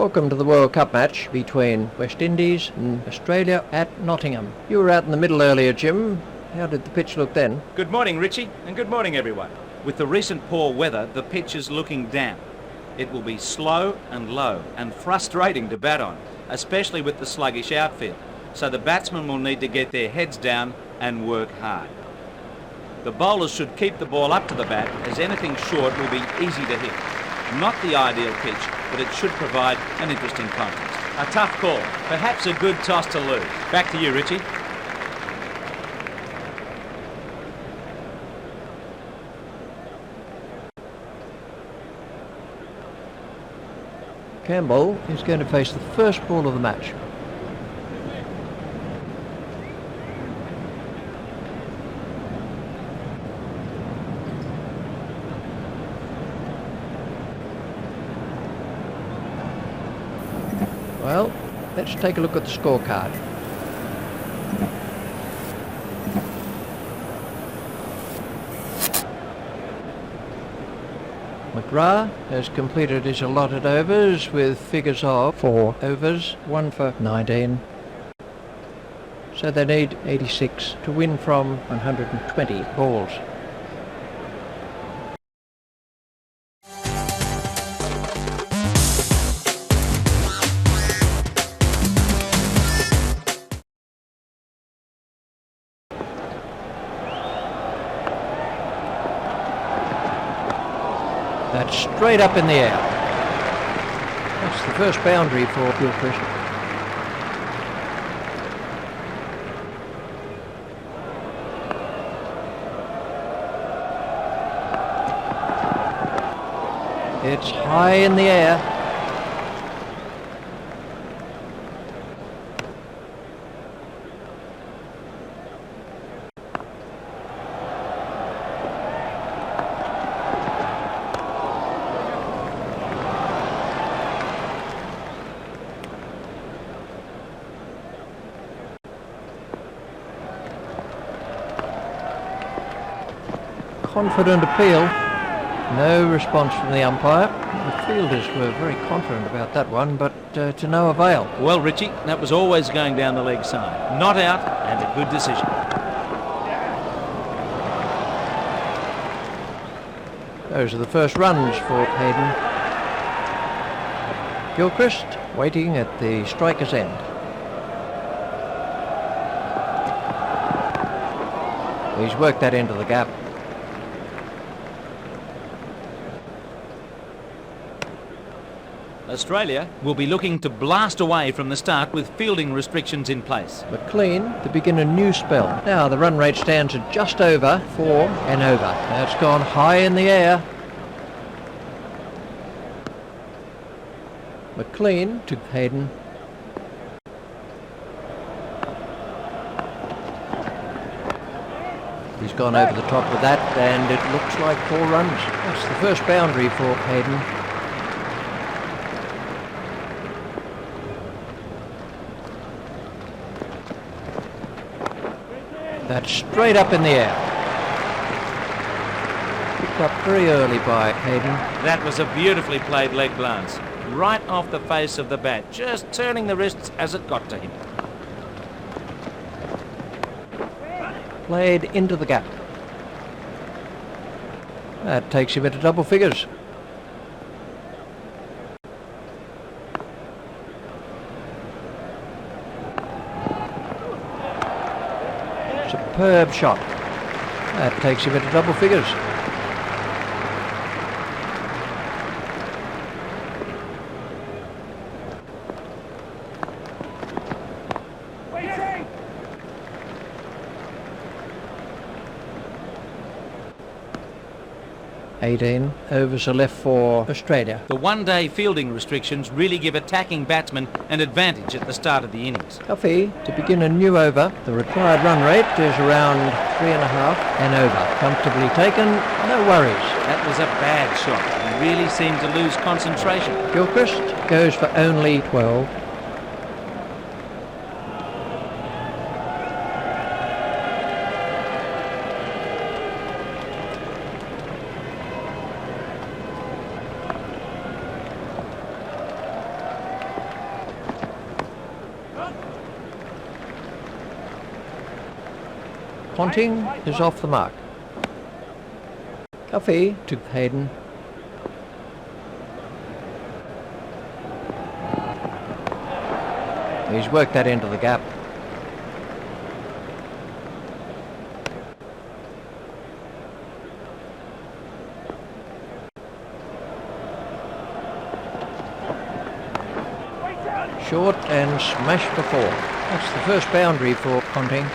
Welcome to the World Cup match between West Indies and Australia at Nottingham. You were out in the middle earlier, Jim. How did the pitch look then? Good morning, Richie, and good morning, everyone. With the recent poor weather, the pitch is looking damp. It will be slow and low and frustrating to bat on, especially with the sluggish outfield. So the batsmen will need to get their heads down and work hard. The bowlers should keep the ball up to the bat, as anything short will be easy to hit. Not the ideal pitch, but it should provide an interesting contest. A tough call, perhaps a good toss to lose. Back to you, Richie. Campbell is going to face the first ball of the match. Well, let's take a look at the scorecard. McGrath has completed his allotted overs with figures of 4 overs, 1 for 19. So they need 86 to win from 120 balls. That's straight up in the air. That's the first boundary for Gilchrist. It's high in the air. Confident appeal. No response from the umpire. The fielders were very confident about that one, but to no avail. Well, Richie, that was always going down the leg side. Not out, and a good decision. Those are the first runs for Hayden. Gilchrist waiting at the striker's end. He's worked that into the gap. Australia will be looking to blast away from the start with fielding restrictions in place. McLean to begin a new spell. Now the run rate stands at just over 4 and over. That's gone high in the air. McLean to Hayden. He's gone over the top with that, and it looks like 4 runs. That's the first boundary for Hayden. That's straight up in the air. Picked up very early by Hayden. That was a beautifully played leg glance. Right off the face of the bat, just turning the wrists as it got to him. Played into the gap. That takes him into double figures. Superb shot. That takes him into double figures. Waiting. 18 overs are left for Australia. The one-day fielding restrictions really give attacking batsmen an advantage at the start of the innings. Duffy to begin a new over. The required run rate is around 3.5 and over. Comfortably taken, no worries. That was a bad shot. He really seemed to lose concentration. Gilchrist goes for only 12. Ponting is off the mark. Coffey to Hayden. He's worked that into the gap. Short and smashed for 4. That's the first boundary for Ponting.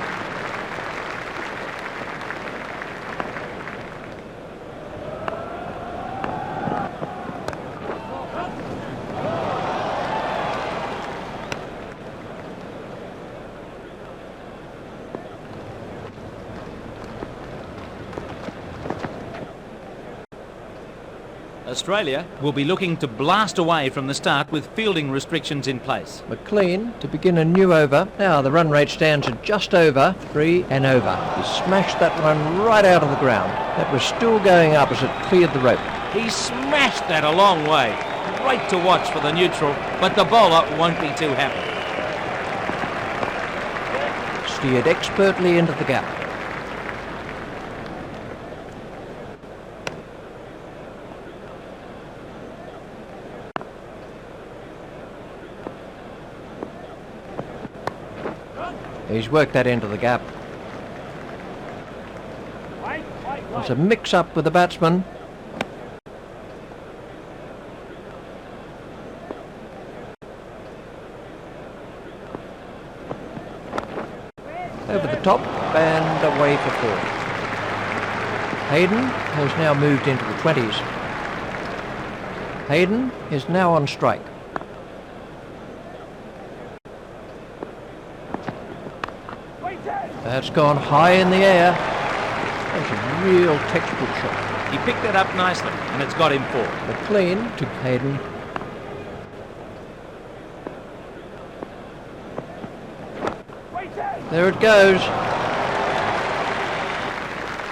Australia will be looking to blast away from the start with fielding restrictions in place. McLean to begin a new over. Now the run rate stands at just over 3 and over. He smashed that one right out of the ground. That was still going up as it cleared the rope. He smashed that a long way. Great to watch for the neutral, but the bowler won't be too happy. Steered expertly into the gap. He's worked that into the gap. There's a mix-up with the batsman. Over the top and away for 4. Hayden has now moved into the 20s. Hayden is now on strike. That's gone high in the air. That's a real textbook shot. He picked it up nicely and it's got him 4. McLean to Hayden. There it goes.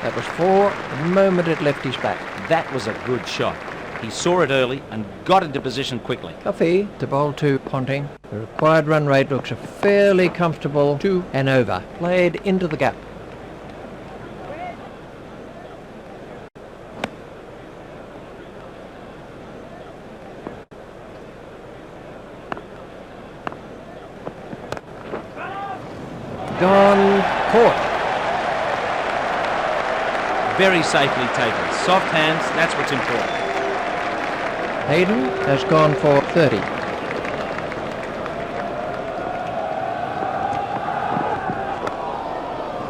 That was 4 the moment it left his back. That was a good shot. He saw it early and got into position quickly. Coffey to bowl to Ponting. The required run rate looks a fairly comfortable 2 and over. Played into the gap. Gone, caught. Very safely taken. Soft hands, that's what's important. Hayden has gone for 30.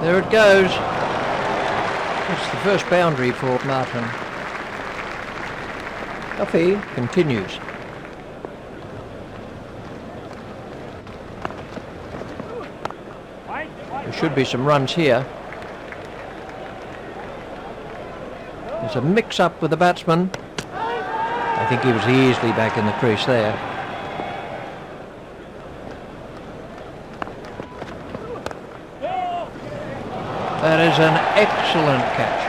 There it goes. That's the first boundary for Martin. Coffey continues. There should be some runs here. There's a mix-up with the batsman. I think he was easily back in the crease there. That is an excellent catch.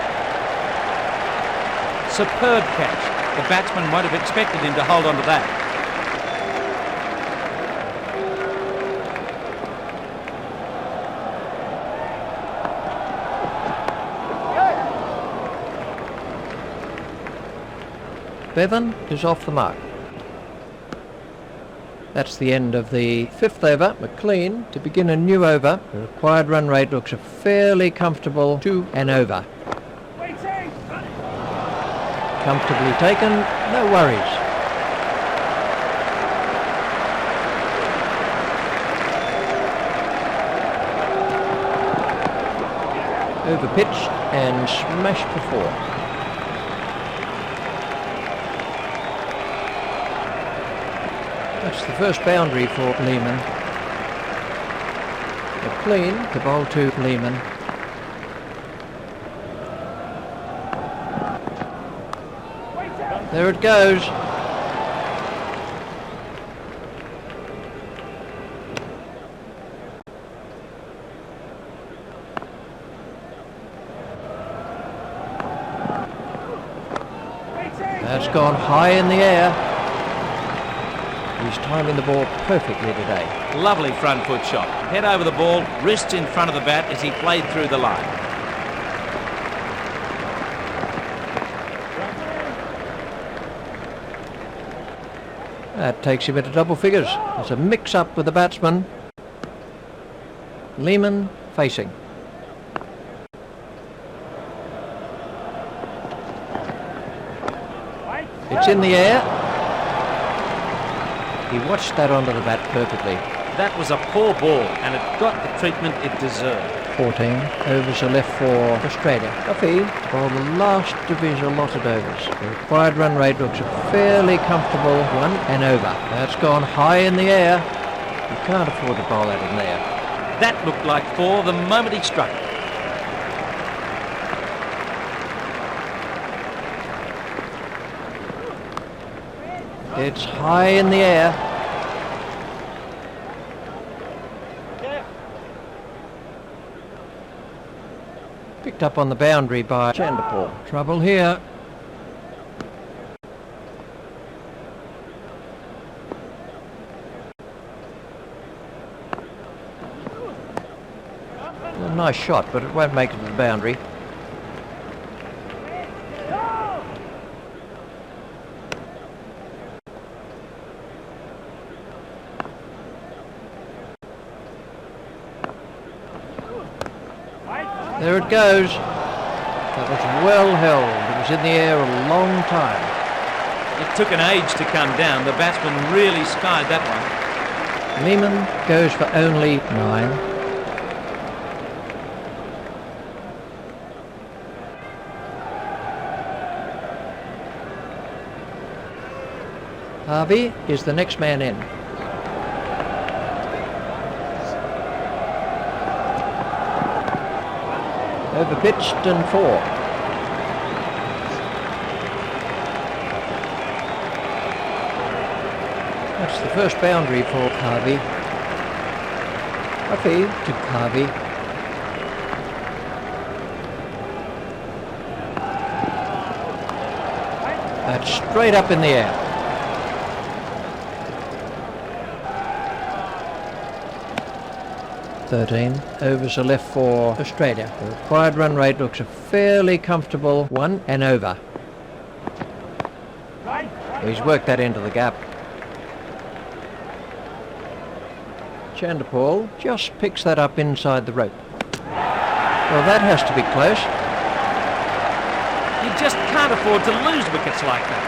Superb catch. The batsman might have expected him to hold on to that. Bevan is off the mark. That's the end of the 5th over. McLean to begin a new over. The required run rate looks a fairly comfortable 2 and over. Comfortably taken, no worries. Overpitched and smashed for 4. That's the first boundary for Lehman. McLean to bowl to Lehman. There it goes. That's gone high in the air. He's timing the ball perfectly today. Lovely front foot shot. Head over the ball, wrists in front of the bat as he played through the line. That takes him into double figures. There's a mix-up with the batsman. Lehman facing. It's in the air. He watched that onto the bat perfectly. That was a poor ball and it got the treatment it deserved. 14 overs are left for Australia. Duffy bowled the last of his allotted overs. The required run rate looks a fairly comfortable 1 and over. That's gone high in the air. You can't afford to bowl that in there. That looked like 4 the moment he struck it. It's high in the air. Picked up on the boundary by Chanderpaul. Trouble here. A nice shot, but it won't make it to the boundary. There it goes. That was well held. It was in the air a long time. It took an age to come down. The batsman really skied that one. Lehman goes for only 9. Harvey is the next man in. Overpitched and 4. That's the first boundary for Harvey. Duffy to Harvey. That's straight up in the air. Overs are left for Australia. The required run rate looks a fairly comfortable 1 and over. He's worked that into the gap. Chanderpaul just picks that up inside the rope. Well, that has to be close. You just can't afford to lose wickets like that.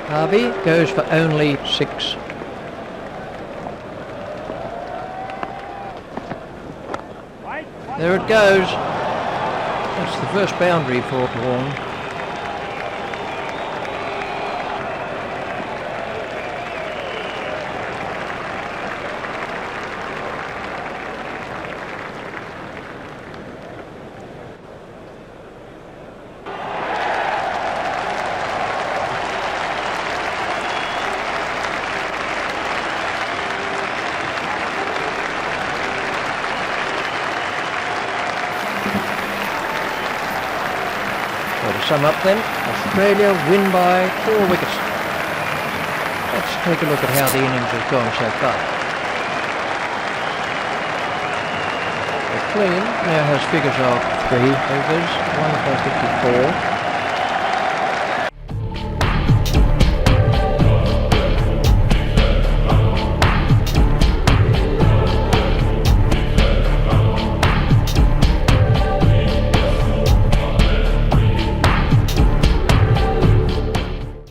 Harvey goes for only 6. There it goes. That's the first boundary for Vaughan. To sum up then, Australia win by 4 wickets. Let's take a look at how the innings has gone so far. The clean now has figures of 3 overs, 1 for 54.